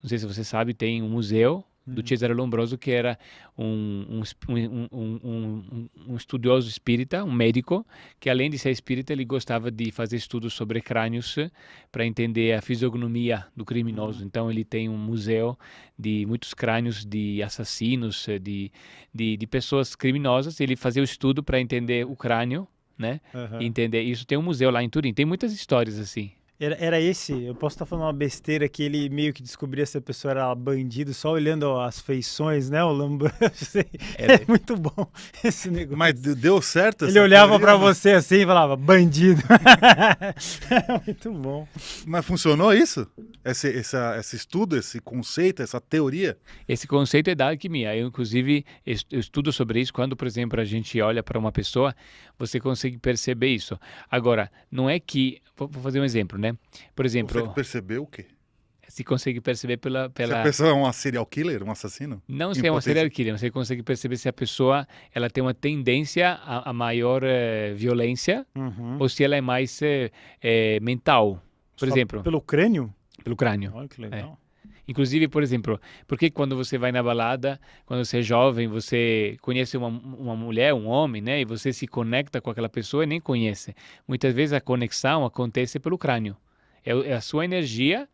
não sei se você sabe, tem um museu do Cesare Lombroso, que era um estudioso espírita, um médico, que além de ser espírita, ele gostava de fazer estudos sobre crânios para entender a fisionomia do criminoso. Então, ele tem um museu de muitos crânios de assassinos, de pessoas criminosas. Ele fazia o estudo para entender o crânio, né? E entender isso. Tem um museu lá em Turim. Tem muitas histórias assim. Era esse, eu posso estar falando uma besteira que ele meio que descobria se a pessoa era bandido só olhando as feições, né? O Lombroso. É muito bom esse negócio. Mas deu certo essa Ele olhava teoria, pra né? você assim e falava, bandido. É muito bom. Mas funcionou isso? Esse estudo, esse conceito, essa teoria? Esse conceito é da alquimia. Eu, inclusive, eu estudo sobre isso quando, por exemplo, a gente olha para uma pessoa, você consegue perceber isso. Agora, não é que... Vou fazer um exemplo, né? Por exemplo... Você percebeu o quê? Se consegue perceber pela... Se a pessoa é um serial killer, um assassino? Não se é uma serial killer, você consegue perceber se a pessoa ela tem uma tendência a maior violência ou se ela é mais mental. Por exemplo... Pelo crânio? Pelo crânio. Olha que legal. Inclusive, por exemplo, por que quando você vai na balada, quando você é jovem, você conhece uma mulher, um homem, né? E você se conecta com aquela pessoa e nem conhece. Muitas vezes a conexão acontece pelo crânio. É a sua energia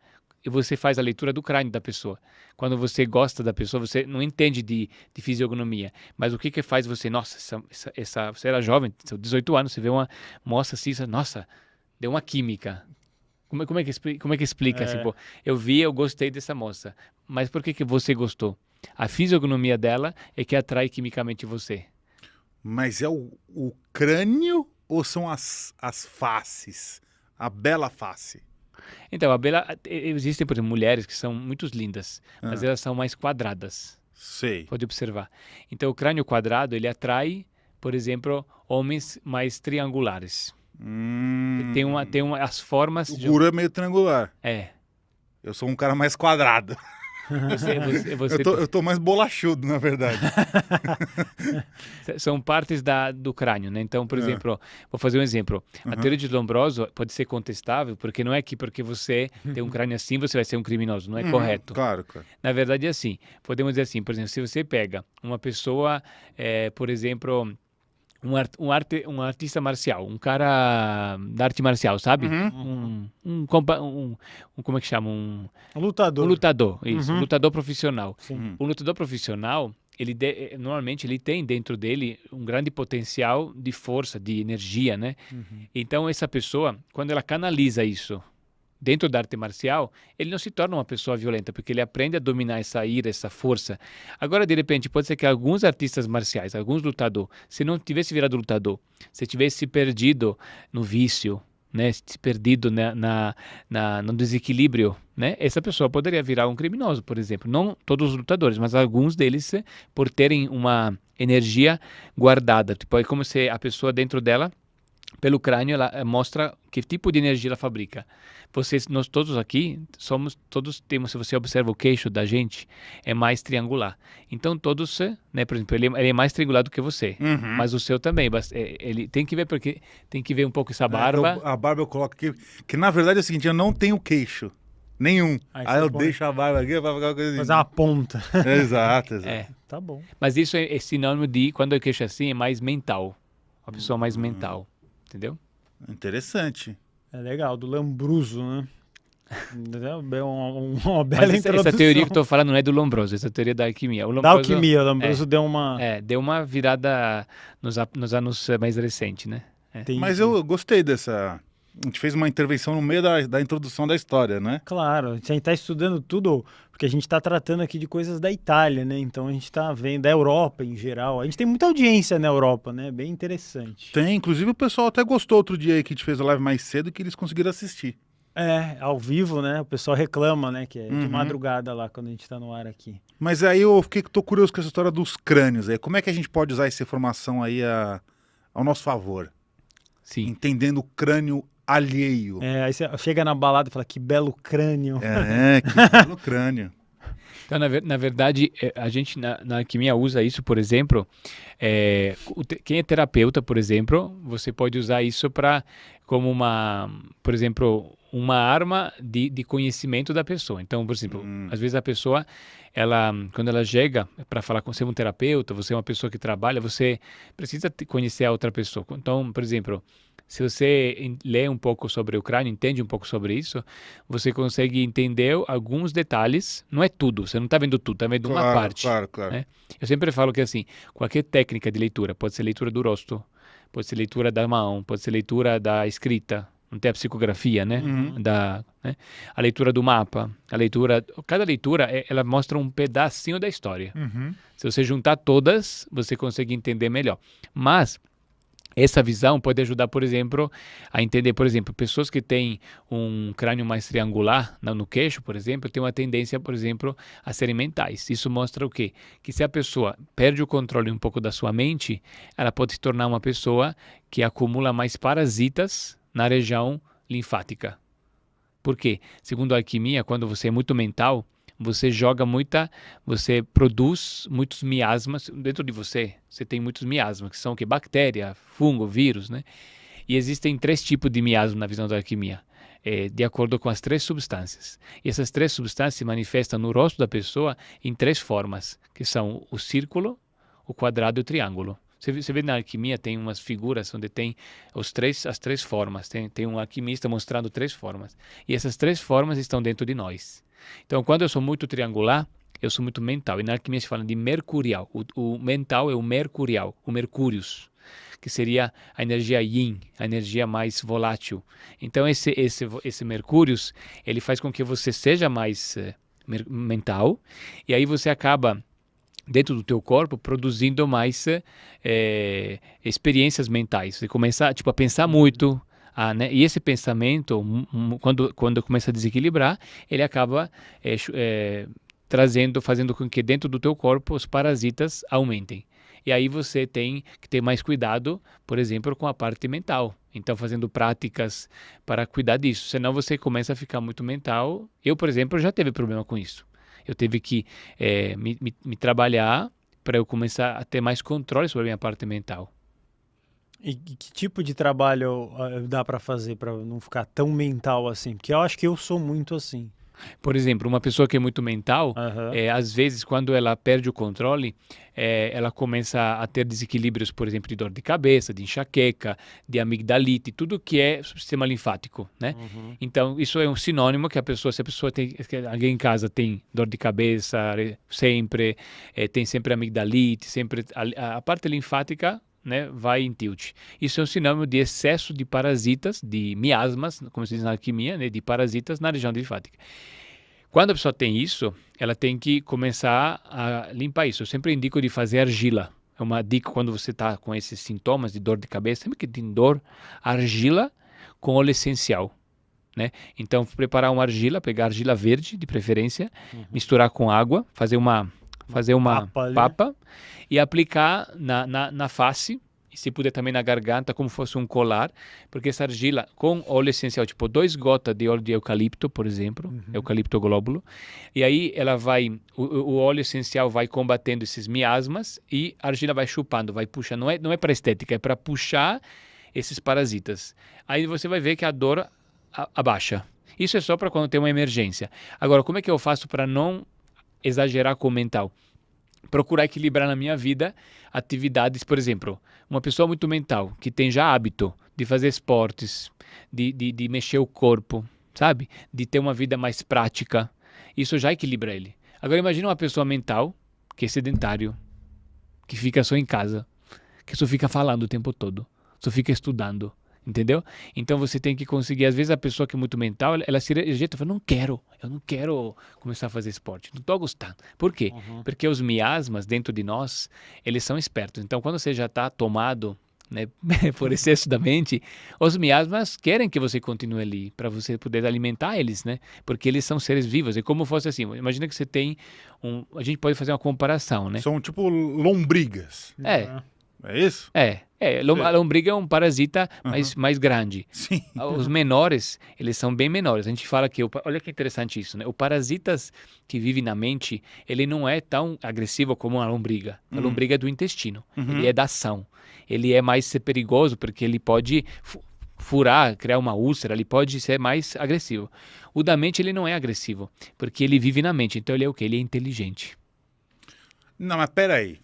e você faz a leitura do crânio da pessoa. Quando você gosta da pessoa, você não entende de fisionomia. Mas o que faz você... Nossa, você era jovem, 18 anos, você vê uma moça assim, nossa, deu uma química. Como é que explica? Assim, pô, eu gostei dessa moça. Mas por que você gostou? A fisionomia dela é que atrai quimicamente você. Mas é o crânio ou são as faces? A bela face? Então, existem, por exemplo, mulheres que são muito lindas, mas elas são mais quadradas. Sei. Pode observar. Então, o crânio quadrado, ele atrai, por exemplo, homens mais triangulares. Tem as formas... O guru é meio triangular. É. Eu sou um cara mais quadrado. Eu tô mais bolachudo, na verdade. São partes do crânio, né? Então, por exemplo, vou fazer um exemplo. A teoria de Lombroso pode ser contestável, porque não é que porque você tem um crânio assim, você vai ser um criminoso. Não é correto. Claro. Na verdade, é assim. Podemos dizer assim, por exemplo, se você pega uma pessoa, por exemplo... Um artista marcial, um cara da arte marcial, sabe? Como é que chama? Um lutador. Um lutador, isso. Um lutador profissional. Sim. Um lutador profissional, normalmente ele tem dentro dele um grande potencial de força, de energia, né? Então, essa pessoa, quando ela canaliza isso dentro da arte marcial, ele não se torna uma pessoa violenta, porque ele aprende a dominar essa ira, essa força. Agora, de repente, pode ser que alguns artistas marciais, alguns lutadores, se não tivesse virado lutador, se tivesse perdido no vício, né, se perdido no desequilíbrio, né, essa pessoa poderia virar um criminoso, por exemplo. Não todos os lutadores, mas alguns deles, por terem uma energia guardada. Tipo, é como se a pessoa dentro dela, pelo crânio, ela mostra que tipo de energia ela fabrica. Nós todos aqui, temos, se você observa o queixo da gente, é mais triangular. Então todos, né, por exemplo, ele é mais triangular do que você, mas o seu também. Ele tem que ver, porque tem que ver um pouco essa barba. A barba eu coloco aqui, que na verdade é o seguinte, eu não tenho queixo. Nenhum. Aí eu deixo a barba aqui pra ficar uma coisa assim. Fazer uma ponta. Exato. Tá bom. Mas isso é sinônimo de, quando o queixo é assim, é mais mental. Uma pessoa mais mental. Entendeu? Interessante. É legal, do Lombroso, né? Uma bela introdução. Essa teoria que eu estou falando não é do Lombroso, essa teoria da alquimia. O Lombroso deu uma... deu uma virada nos anos mais recentes, né? Mas eu gostei dessa... A gente fez uma intervenção no meio da introdução da história, né? Claro, a gente está estudando tudo, porque a gente está tratando aqui de coisas da Itália, né? Então a gente está vendo da Europa em geral. A gente tem muita audiência na Europa, né? Bem interessante. Tem, inclusive o pessoal até gostou outro dia aí que a gente fez a live mais cedo que eles conseguiram assistir. Ao vivo, né? O pessoal reclama, né? Que é de madrugada lá, quando a gente está no ar aqui. Mas aí eu tô curioso com essa história dos crânios aí. Como é que a gente pode usar essa informação aí ao nosso favor? Sim. Entendendo o crânio alheio. Aí você chega na balada e fala, que belo crânio. Que belo crânio. Então, na verdade, a gente na alquimia usa isso, por exemplo, quem é terapeuta, por exemplo, você pode usar isso para por exemplo, uma arma de conhecimento da pessoa. Então, por exemplo, às vezes a pessoa, quando ela chega para falar com você, um terapeuta, você é uma pessoa que trabalha, você precisa conhecer a outra pessoa. Então, por exemplo, se você lê um pouco sobre o crânio, entende um pouco sobre isso, você consegue entender alguns detalhes. Não é tudo, você não está vendo tudo, está vendo uma parte. Claro. Né? Eu sempre falo que assim, qualquer técnica de leitura, pode ser leitura do rosto, pode ser leitura da mão, pode ser leitura da escrita, não tem a psicografia, né? Né? A leitura do mapa, cada leitura, ela mostra um pedacinho da história. Se você juntar todas, você consegue entender melhor. Mas essa visão pode ajudar, por exemplo, a entender, por exemplo, pessoas que têm um crânio mais triangular no queixo, por exemplo, têm uma tendência, por exemplo, a serem mentais. Isso mostra o quê? Que se a pessoa perde o controle um pouco da sua mente, ela pode se tornar uma pessoa que acumula mais parasitas na região linfática. Por quê? Segundo a alquimia, quando você é muito mental, você produz muitos miasmas dentro de você. Você tem muitos miasmas, que são o quê? Bactéria, fungo, vírus, né? E existem 3 tipos de miasma na visão da alquimia, de acordo com as 3 substâncias. E essas 3 substâncias se manifestam no rosto da pessoa em 3 formas, que são o círculo, o quadrado e o triângulo. Você vê na alquimia, tem umas figuras onde tem as 3 formas. Tem um alquimista mostrando 3 formas. E essas 3 formas estão dentro de nós. Então, quando eu sou muito triangular, eu sou muito mental. E na alquimia se fala de mercurial. O mental é o mercurial, o mercúrios, que seria a energia yin, a energia mais volátil. Então, esse mercúrios, ele faz com que você seja mais mental, e aí você acaba, dentro do teu corpo, produzindo mais experiências mentais. Você começa a pensar muito. Né? E esse pensamento, quando começa a desequilibrar, ele acaba fazendo com que dentro do teu corpo os parasitas aumentem. E aí você tem que ter mais cuidado, por exemplo, com a parte mental. Então, fazendo práticas para cuidar disso. Senão você começa a ficar muito mental. Eu, por exemplo, já tive problema com isso. Eu tive que me trabalhar para eu começar a ter mais controle sobre a minha parte mental. E que tipo de trabalho dá para fazer para não ficar tão mental assim? Porque eu acho que eu sou muito assim. Por exemplo, uma pessoa que é muito mental, às vezes, quando ela perde o controle, ela começa a ter desequilíbrios, por exemplo, de dor de cabeça, de enxaqueca, de amigdalite, tudo que é sistema linfático, né? Então, isso é um sinônimo que se a pessoa tem, alguém em casa tem dor de cabeça sempre, tem sempre amigdalite, sempre a parte linfática, né, vai em tilt. Isso é um sinônimo de excesso de parasitas, de miasmas, como se diz na alquimia, né, de parasitas na região linfática. Quando a pessoa tem isso, ela tem que começar a limpar isso. Eu sempre indico de fazer argila. É uma dica quando você está com esses sintomas de dor de cabeça, sempre que tem dor, argila com óleo essencial. Né? Então, preparar uma argila, pegar argila verde, de preferência, misturar com água, fazer uma papa e aplicar na face, e se puder também na garganta, como fosse um colar, porque essa argila com óleo essencial, tipo 2 gotas de óleo de eucalipto, por exemplo, eucalipto glóbulo, e aí o óleo essencial vai combatendo esses miasmas e a argila vai chupando, vai puxando, não é para estética, é para puxar esses parasitas. Aí você vai ver que a dor abaixa. Isso é só para quando tem uma emergência. Agora, como é que eu faço para não exagerar com o mental? Procurar equilibrar na minha vida atividades, por exemplo, uma pessoa muito mental, que tem já hábito de fazer esportes, de mexer o corpo, sabe? De ter uma vida mais prática, isso já equilibra ele. Agora imagina uma pessoa mental, que é sedentário, que fica só em casa, que só fica falando o tempo todo, só fica estudando. Entendeu? Então você tem que conseguir, às vezes a pessoa que é muito mental, ela se rejeita e fala, eu não quero começar a fazer esporte, não estou gostando. Por quê? Porque os miasmas dentro de nós, eles são espertos. Então quando você já está tomado, né, por excesso da mente, os miasmas querem que você continue ali, para você poder alimentar eles, né? Porque eles são seres vivos. É como fosse assim, imagina que você tem a gente pode fazer uma comparação, né? São tipo lombrigas. É isso? A lombriga é um parasita mais grande. Sim. Os menores, eles são bem menores. A gente fala que, olha que interessante isso, né? O parasitas que vive na mente, ele não é tão agressivo como a lombriga. A lombriga é do intestino, ele é da ação. Ele é mais perigoso porque ele pode furar, criar uma úlcera, ele pode ser mais agressivo. O da mente, ele não é agressivo, porque ele vive na mente. Então, ele é o quê? Ele é inteligente. Não, mas peraí.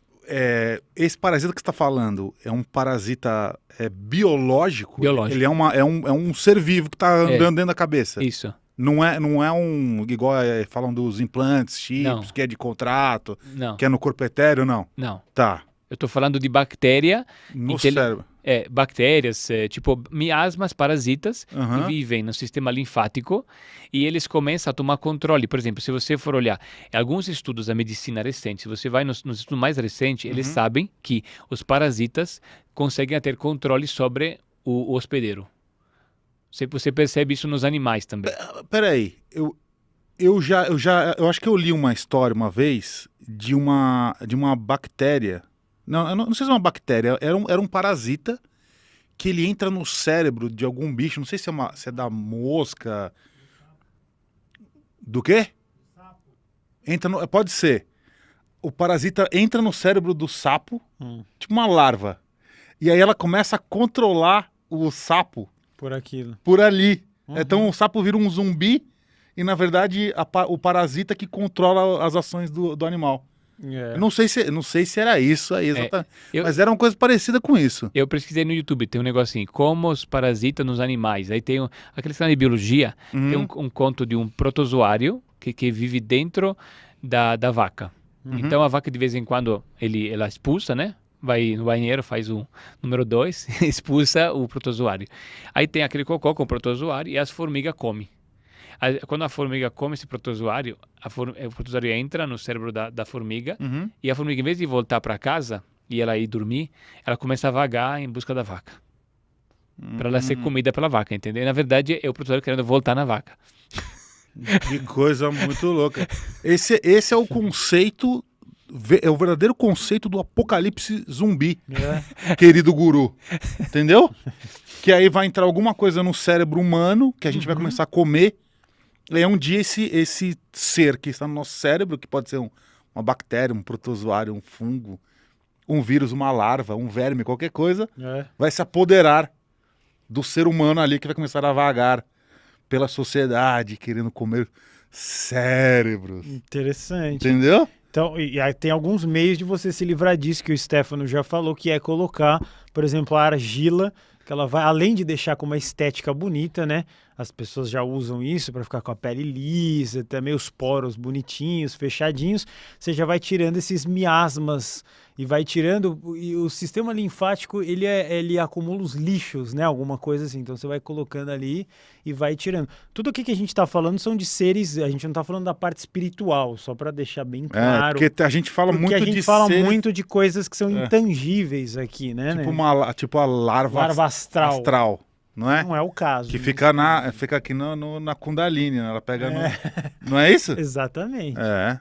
Esse parasita que você está falando é um parasita biológico? Biológico. Ele é um ser vivo que está andando dentro da cabeça? Isso. Não é um... Igual falam dos implantes, chips, Não. que é de contrato, Não. que é no corpo etéreo, não? Não. Tá. Eu estou falando de bactéria. No cérebro. Bactérias, tipo miasmas, parasitas, Aham. que vivem no sistema linfático e eles começam a tomar controle. Por exemplo, se você for olhar alguns estudos da medicina recente, se você vai nos estudos mais recentes, eles sabem que os parasitas conseguem ter controle sobre o hospedeiro. Você percebe isso nos animais também. Peraí, eu acho que eu li uma história uma vez de uma bactéria. Não, eu não sei se é uma bactéria, era um parasita que ele entra no cérebro de algum bicho, não sei se é da mosca. Do quê? Pode ser. O parasita entra no cérebro do sapo, tipo uma larva. E aí ela começa a controlar o sapo Por aquilo. por ali. Então o sapo vira um zumbi e, na verdade, o parasita que controla as ações do animal. Eu não sei se era isso aí, exatamente. Mas era uma coisa parecida com isso. Eu pesquisei no YouTube, tem um negócio assim, como os parasitas nos animais. Aí tem aquele canal de biologia, tem um conto de um protozoário que vive dentro da vaca. Então a vaca de vez em quando ela expulsa, né? Vai no banheiro, faz o número 2, expulsa o protozoário. Aí tem aquele cocô com o protozoário e as formigas comem. Quando a formiga come esse protozoário, o protozoário entra no cérebro da formiga e a formiga, em vez de voltar para casa e ela ir dormir, ela começa a vagar em busca da vaca. Para ela ser comida pela vaca, entendeu? E, na verdade, é o protozoário querendo voltar na vaca. Que coisa muito louca. Esse é o conceito, é o verdadeiro conceito do apocalipse zumbi, querido guru. Entendeu? Que aí vai entrar alguma coisa no cérebro humano, que a gente vai começar a comer. E aí um dia esse ser que está no nosso cérebro, que pode ser uma bactéria, um protozoário, um fungo, um vírus, uma larva, um verme, qualquer coisa, vai se apoderar do ser humano ali, que vai começar a vagar pela sociedade, querendo comer cérebros. Interessante. Entendeu? Então, e aí tem alguns meios de você se livrar disso, que o Stefano já falou, que é colocar, por exemplo, a argila, que ela vai, além de deixar com uma estética bonita, né? As pessoas já usam isso para ficar com a pele lisa, também os poros bonitinhos, fechadinhos. Você já vai tirando esses miasmas e vai tirando. E o sistema linfático, ele acumula os lixos, né? Alguma coisa assim. Então você vai colocando ali e vai tirando. Tudo aqui que a gente está falando são de seres. A gente não está falando da parte espiritual, só para deixar bem claro. Porque a gente fala muito de a gente fala seres... muito de coisas que são intangíveis aqui, né? Tipo a larva astral. Não é? Não é o caso. Que fica aqui na Kundalini, né? Ela pega no... Não é isso? Exatamente. É.